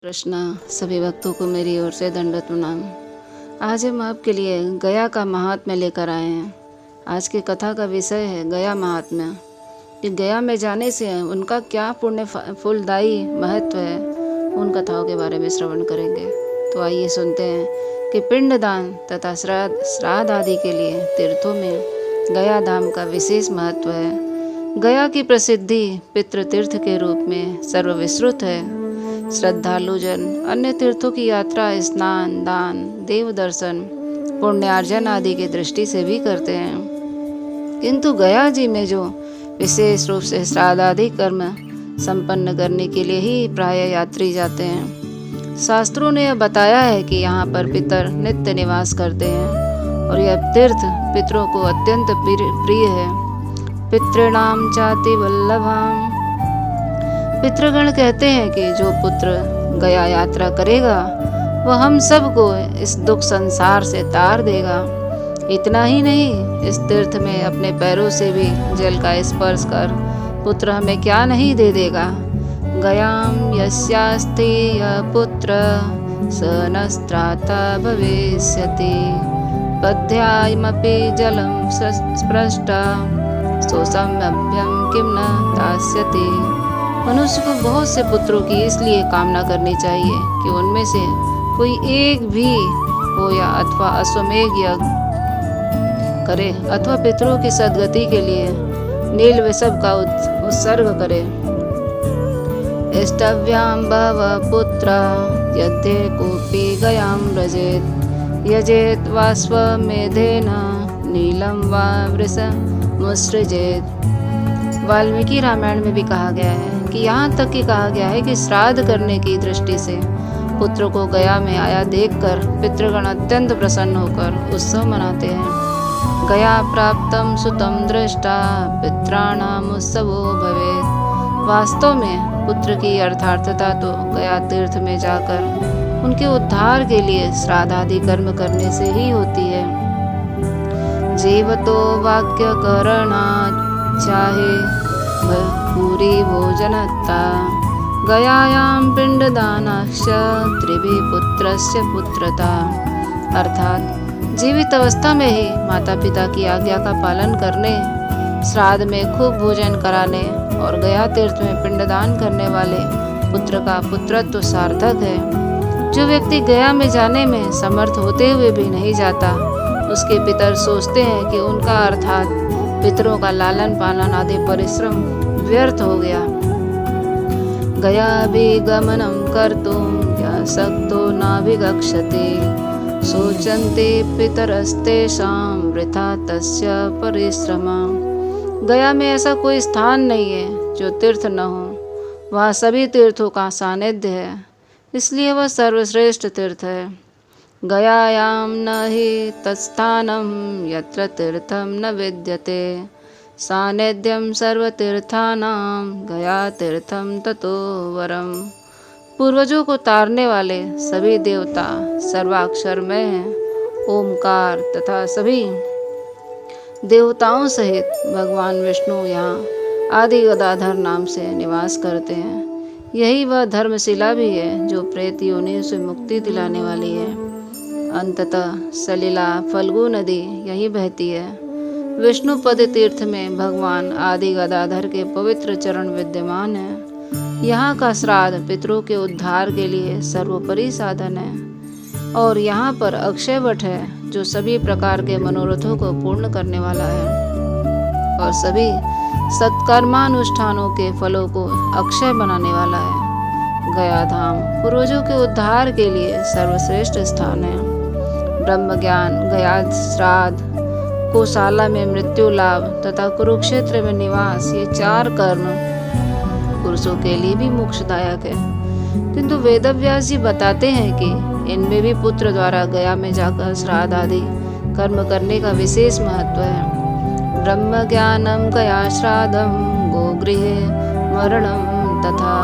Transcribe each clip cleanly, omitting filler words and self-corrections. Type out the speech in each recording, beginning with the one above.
कृष्णा, सभी भक्तों को मेरी ओर से दंडवत प्रणाम। आज हम आपके लिए गया का महात्म्य लेकर आए हैं। आज की कथा का विषय है गया महात्म्य, कि गया में जाने से उनका क्या पुण्य फलदायी महत्व है। उन कथाओं के बारे में श्रवण करेंगे। तो आइए सुनते हैं कि पिंडदान तथा श्राद्ध आदि के लिए तीर्थों में गया धाम का विशेष महत्व है। गया की प्रसिद्धि पितृतीर्थ के रूप में सर्वविश्रुत है। श्रद्धालुजन अन्य तीर्थों की यात्रा स्नान, दान, देव दर्शन, पुण्यार्जन आदि की दृष्टि से भी करते हैं, किंतु गया जी में जो विशेष रूप से श्राद्ध आदि कर्म संपन्न करने के लिए ही प्राय यात्री जाते हैं। शास्त्रों ने यह बताया है कि यहाँ पर पितर नित्य निवास करते हैं और यह तीर्थ पितरों को अत्यंत प्रिय है। पितृणाम चाति वल्लभाम, पितृगण कहते हैं कि जो पुत्र गया यात्रा करेगा वह हम सबको इस दुख संसार से तार देगा। इतना ही नहीं, इस तीर्थ में अपने पैरों से भी जल का स्पर्श कर पुत्र हमें क्या नहीं दे देगा। गयाम यस्यास्ति यः पुत्र स न स्त्राता भविष्यति, पद्यायमपि जलम स्पृष्टा सोऽसम्यभ्यं किं न दास्यति। मनुष्य को बहुत से पुत्रों की इसलिए कामना करनी चाहिए कि उनमें से कोई एक भी हो, या अथवा अश्वमेध यज्ञ करे अथवा पितरों की सद्गति के लिए नील वृषभ का उत्सर्ग करे। इष्टव्याम बहवः पुत्रा यद्ये कोऽपि गयां व्रजेत्, यजेत् वा स्वमेधेन नीलं वा वृषमुत्सृजेत्। वाल्मीकि रामायण में भी कहा गया है कि यहाँ तक कि कहा गया है कि श्राद्ध करने की दृष्टि से पुत्र को गया में आया देखकर पितृगण अत्यंत प्रसन्न होकर उत्सव मनाते हैं। गया प्राप्तम सुतम दृष्टा पितॄणाम उत्सवो भवेत्। वास्तव में पुत्र की यथार्थता तो गया तीर्थ में जाकर उनके उद्धार के लिए श्राद्ध आदि कर्म करने से ही होती है। जीवतो वाक्य करणात् चाहे पूरी भोजनता, गयायां पिंडदानाक्ष त्रिभिः पुत्रस्य पुत्रता। अर्थात जीवित अवस्था में ही माता पिता की आज्ञा का पालन करने, श्राद्ध में खूब भोजन कराने और गया तीर्थ में पिंडदान करने वाले पुत्र का पुत्रत्व सार्थक है। जो व्यक्ति गया में जाने में समर्थ होते हुए भी नहीं जाता, उसके पितर सोचते हैं कि उनका अर्थात पितरों का लालन पालन आदि परिश्रम व्यर्थ हो गया। गया भी गमनम कर्तुं यासक्तो नाभिगच्छति, सोचन्ते पितरस्तेषां वृथा तस्य परिश्रमा। गया में ऐसा कोई स्थान नहीं है जो तीर्थ न हो। वहाँ सभी तीर्थों का सानिध्य है, इसलिए वह सर्वश्रेष्ठ तीर्थ है। गयायां न हि तत्स्थानं यत्र तीर्थं न विद्यते, सानिध्यं सर्वतीर्थानां गया तीर्थं ततो वरम। पूर्वजों को तारने वाले सभी देवता सर्वाक्षरमय हैं। ओमकार तथा सभी देवताओं सहित भगवान विष्णु यहाँ आदि गदाधर नाम से निवास करते हैं। यही वह धर्मशिला भी है जो प्रेत योनि से मुक्ति दिलाने वाली है। अंततः सलिला फल्गु नदी यही बहती है। विष्णुपद तीर्थ में भगवान आदि गदाधर के पवित्र चरण विद्यमान है। यहाँ का श्राद्ध पितरों के उद्धार के लिए सर्वोपरि साधन है। और यहाँ पर अक्षय वट है जो सभी प्रकार के मनोरथों को पूर्ण करने वाला है और सभी सत्कर्मानुष्ठानों के फलों को अक्षय बनाने वाला है। गया धाम पूर्वजों के उद्धार के लिए सर्वश्रेष्ठ स्थान है। ब्रह्म ज्ञान, गया श्राद्ध, कोशाला में मृत्यु लाभ तथा कुरुक्षेत्र में निवास, ये 4 कर्म पुरुषों के लिए भी मोक्षदायक है। किंतु वेदव्यास जी बताते हैं कि इनमें भी पुत्र द्वारा गया में जाकर श्राद्ध आदि कर्म करने का विशेष महत्व है। ब्रह्म ज्ञानम गया श्राद्धम गोगृहे मरणम तथा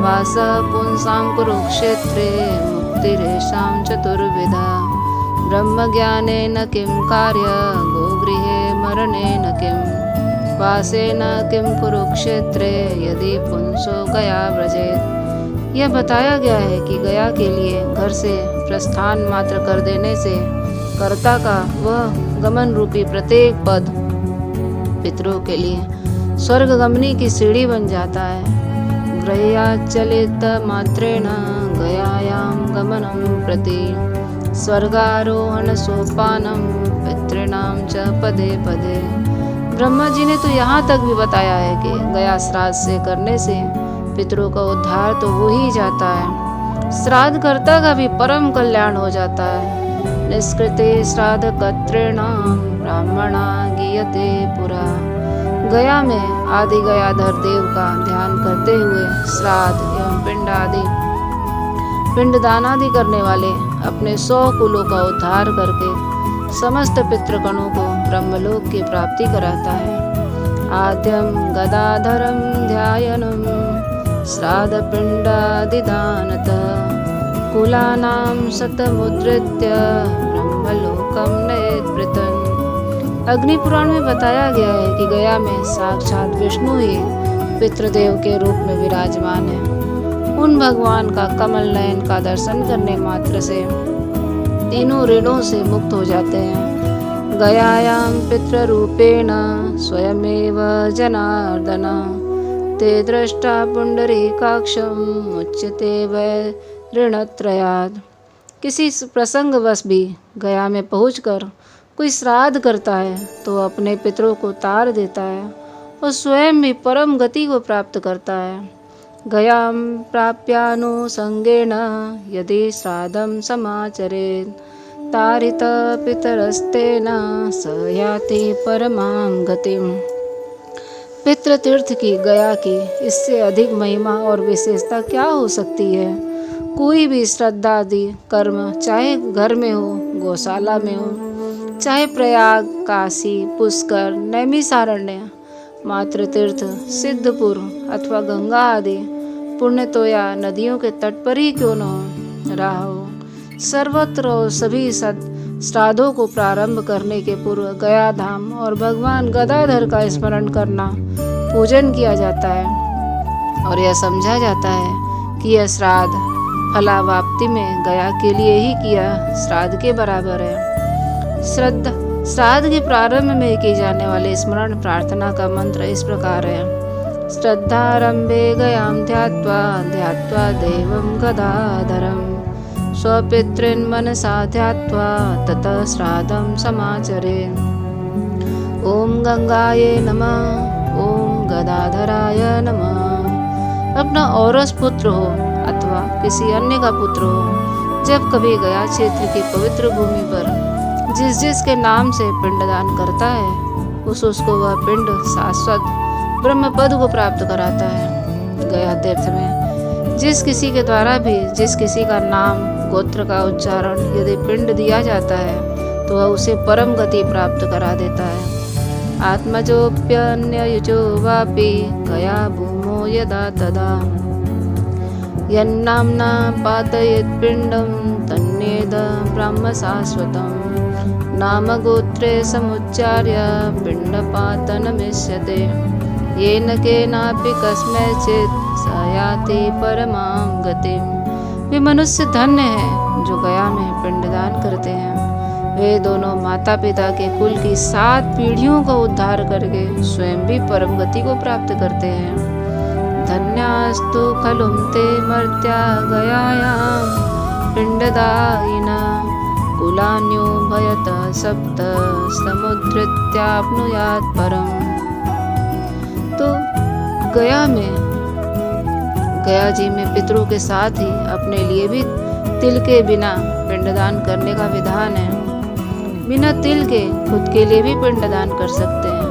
वास पुंसां कुरुक्षेत्रे मुक्तिरेषां चतुर्विधा। ब्रह्म ज्ञानेन किं कार्य गोगृहे मरणेन किं, वासेन किं कुरुक्षेत्रे यदि पुंसो गया व्रजेत्। यह बताया गया है कि गया के लिए घर से प्रस्थान मात्र कर देने से कर्ता का वह गमन रूपी प्रत्येक पद पितरों के लिए स्वर्गगमनी की सीढ़ी बन जाता है। गृह्याचलित मात्रेण गयायां गमनं प्रति स्वर्गारोहण सोपानम पितॄणां च पदे पदे। ब्रह्मा जी ने तो यहाँ तक भी बताया है कि गया श्राद्ध से करने से पितरों का उद्धार तो हो ही जाता है, श्राद्ध कर्ता का भी परम कल्याण हो जाता है। निष्कृते श्राद्ध कर्तॄणां ब्राह्मणा गीयते पुरा। गया में आदि गयाधर देव का ध्यान करते हुए श्राद्ध एवं पिंडदान आदि करने वाले अपने 100 कुलों का उद्धार करके समस्त पितृगणों को ब्रह्मलोक की प्राप्ति कराता है। आद्यम गदाधरम ध्यायनम श्राद्ध पिंडादिदानतः कुलानां शतमुद्धृत्य ब्रह्मलोकम नयेत्। अग्नि पुराण में बताया गया है कि गया में साक्षात विष्णु ही पितृदेव के रूप में विराजमान है। उन भगवान का कमल नयन का दर्शन करने मात्र से तीनों ऋणों से मुक्त हो जाते हैं। गयायां पितृरूपेण स्वयमेव जनार्दन ते दृष्टा पुंडरीकाक्षं मुच्यते वै ऋणत्रयात्। किसी प्रसंगवश भी गया में पहुंचकर कोई श्राद्ध करता है तो अपने पितरों को तार देता है और स्वयं भी परम गति को प्राप्त करता है। गयां प्राप्यानुसंगेन यदि श्राद्धं समाचरेत् तारित पितरस्तेन स याति परमां गतिम्। पितृतीर्थ की गया की इससे अधिक महिमा और विशेषता क्या हो सकती है। कोई भी श्रद्धादि कर्म चाहे घर में हो, गौशाला में हो, चाहे प्रयाग, काशी, पुष्कर, नैमिषारण्य, मातृतीर्थ, सिद्धपुर अथवा गंगा आदि पुण्य तो या नदियों के तट पर ही क्यों न रहा हो, सर्वत्र सभी श्राद्धों को प्रारंभ करने के पूर्व गया धाम और भगवान गदाधर का स्मरण करना, पूजन किया जाता है और यह समझा जाता है कि यह श्राद्ध फलावाप्ति में गया के लिए ही किया श्राद्ध के बराबर है। श्राद्ध के प्रारंभ में की जाने वाले स्मरण प्रार्थना का मंत्र इस प्रकार है। श्रद्धारंभे गयां ध्यात्वा ध्यात्वा देवं गदाधरं स्वपितॄन् मनसा ध्यात्वा ततः श्राद्धं समाचरेत्। ओम गंगाये नमः, ओम गदाधराय नमः। अपना औरस पुत्र हो अथवा किसी अन्य का पुत्र हो, जब कभी गया क्षेत्र की पवित्र भूमि पर जिस के नाम से पिंडदान करता है उसको वह पिंड शाश्वत ब्रह्म पद को प्राप्त कराता है। गया तीर्थ में जिस किसी के द्वारा भी जिस किसी का नाम गोत्र का उच्चारण यदि पिंड दिया जाता है तो वह उसे परम गति प्राप्त करा देता है। आत्मजोप्यन्ययुजो वापि गया भूमो यदा तदा यन्नाम्ना पातयेत् पिंडं तन्नेद ब्रह्म शाश्वतम् नाम गोत्रे समुच्चार्य पिंडपातनमिष्यते येन केनापि कस्मैचित् स याति परमां गतिम्। वे मनुष्य धन्य हैं जो गया में पिंडदान करते हैं। वे दोनों माता पिता के कुल की 7 पीढ़ियों का उद्धार करके स्वयं भी परम गति को प्राप्त करते हैं। धन्यास्तु खलुं ते मर्त्या गयायां पिंडदायिना कुलान्यो भयत सप्त समुद्धृत्याप्नुयात् परम। तो गया जी में पितरों के साथ ही अपने लिए भी तिल के बिना पिंडदान करने का विधान है। बिना तिल के खुद के लिए भी पिंडदान कर सकते हैं।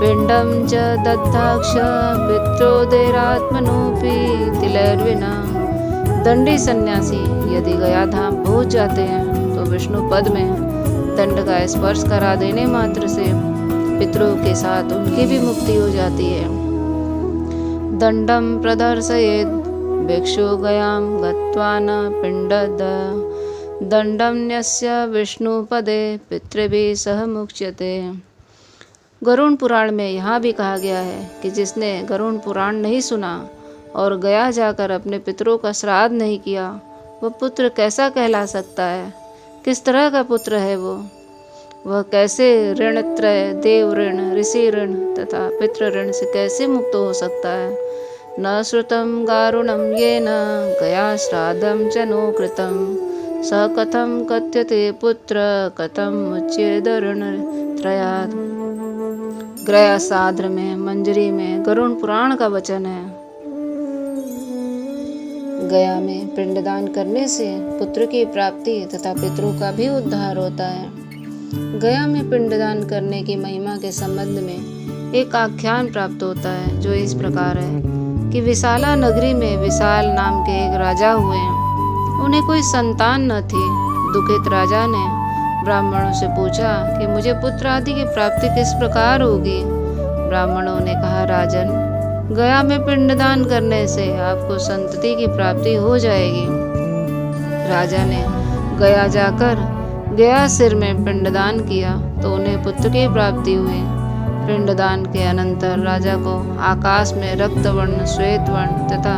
पिंडम च दत्ताक्ष पित्रोदेरात्मनोपि तिलैर्विना। दंडी सन्यासी यदि गया धाम पहुंच जाते हैं तो विष्णु पद में दंड का स्पर्श करा देने मात्र से पितरों के साथ उनकी भी मुक्ति हो जाती है। दंडम प्रदर्शयेत् भिक्षु गयां गत्वा न पिंडद दंडम न्यस्य विष्णुपदे पितृभिः सह मुच्यते। गरुड़ पुराण में यहाँ भी कहा गया है कि जिसने गरुड़ पुराण नहीं सुना और गया जाकर अपने पितरों का श्राद्ध नहीं किया, वह पुत्र कैसा कहला सकता है? किस तरह का पुत्र है वह कैसे ऋणत्रय, देव ऋण, ऋषि ऋण तथा पितृ ऋण से कैसे मुक्त हो सकता है? न श्रुतं गारुणं येन गया श्राद्धं च नो कृतं, स कथं कथ्यते पुत्र कथं मुच्येद ऋणत्रयात्। गया साद्र में, मंजरी में गरुण पुराण का वचन है। गया में पिंडदान करने से पुत्र की प्राप्ति तथा पितरों का भी उद्धार होता है। गया में पिंडदान करने की महिमा के संबंध में एक आख्यान प्राप्त होता है जो इस प्रकार है कि विशाला नगरी में विशाल नाम के एक राजा हुए। उन्हें कोई संतान न थी। दुखित राजा ने ब्राह्मणों से पूछा कि मुझे पुत्र आदि की प्राप्ति किस प्रकार होगी। ब्राह्मणों ने कहा, राजन, गया में पिंडदान करने से आपको संतति की प्राप्ति हो जाएगी। राजा ने गया जाकर गया सिर में पिंडदान किया तो उन्हें पुत्र की प्राप्ति हुई। पिंडदान के अनंतर राजा को आकाश में रक्त वर्ण, श्वेत वर्ण तथा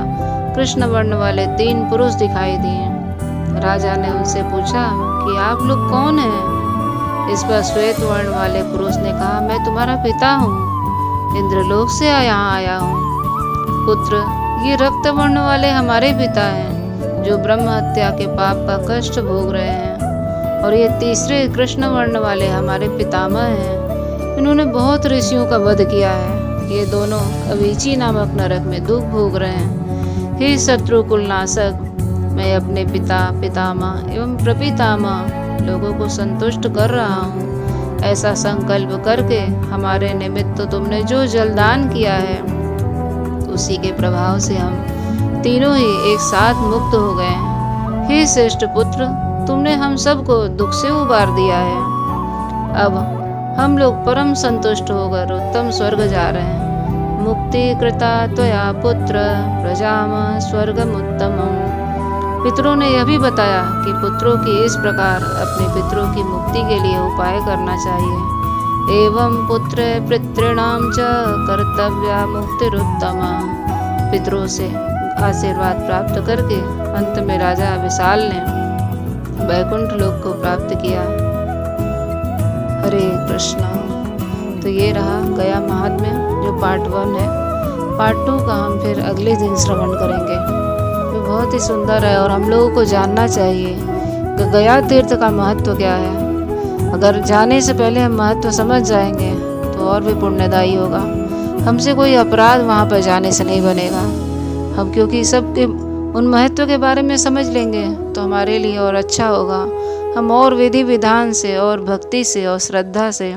कृष्ण वर्ण वाले 3 पुरुष दिखाई दिए। राजा ने उनसे पूछा कि आप लोग कौन हैं? इस पर श्वेत वर्ण वाले पुरुष ने कहा, मैं तुम्हारा पिता हूँ, इंद्रलोक से यहाँ आया हूँ। पुत्र, ये रक्त वर्ण वाले हमारे पिता हैं जो ब्रह्म हत्या के पाप का कष्ट भोग रहे हैं, और ये तीसरे कृष्ण वर्ण वाले हमारे पितामह हैं। इन्होंने बहुत ऋषियों का वध किया है। ये दोनों अवीची नामक नरक में दुख भोग रहे हैं। हे शत्रु कुलनाशक, मैं अपने पिता, पितामह एवं प्रपितामह लोगों को संतुष्ट कर रहा हूँ। ऐसा संकल्प करके हमारे निमित्त तो तुमने जो जलदान किया है उसी के प्रभाव से हम तीनों ही एक साथ मुक्त हो गए। हे श्रेष्ठ पुत्र, तुमने हम सबको दुख से उबार दिया है। अब हम लोग परम संतुष्ट होकर उत्तम स्वर्ग जा रहे हैं। मुक्ति कृता त्वया पुत्र प्रजाम स्वर्गमुत्तमम्। पितरों ने यह भी बताया कि पुत्रों की इस प्रकार अपने पितरों की मुक्ति के लिए उपाय करना चाहिए। एवं पुत्र पितॄणां च कर्तव्या मुक्तिरुत्तमा। पितरों से आशीर्वाद प्राप्त करके अंत में राजा विशाल ने वैकुंठ लोक को प्राप्त किया। हरे कृष्णा। तो ये रहा गया महात्म्य जो पार्ट 1 है। पार्ट 2 का हम फिर अगले दिन श्रवण करेंगे। बहुत ही सुंदर है और हम लोगों को जानना चाहिए कि गया तीर्थ का महत्व क्या है। अगर जाने से पहले हम महत्व समझ जाएंगे तो और भी पुण्यदायी होगा। हमसे कोई अपराध वहाँ पर जाने से नहीं बनेगा। हम क्योंकि सबके उन महत्व के बारे में समझ लेंगे तो हमारे लिए और अच्छा होगा। हम और विधि विधान से और भक्ति से और श्रद्धा से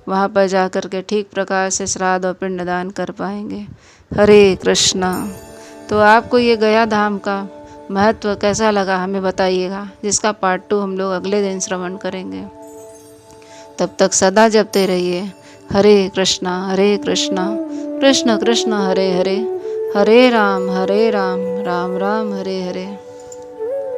वहाँ पर जा कर के ठीक प्रकार से श्राद्ध और पिंडदान कर पाएंगे। हरे कृष्णा। तो आपको ये गया धाम का महत्व कैसा लगा हमें बताइएगा, जिसका पार्ट 2 हम लोग अगले दिन श्रवण करेंगे। तब तक सदा जपते रहिए हरे कृष्णा कृष्ण कृष्ण हरे हरे, हरे राम राम राम हरे हरे।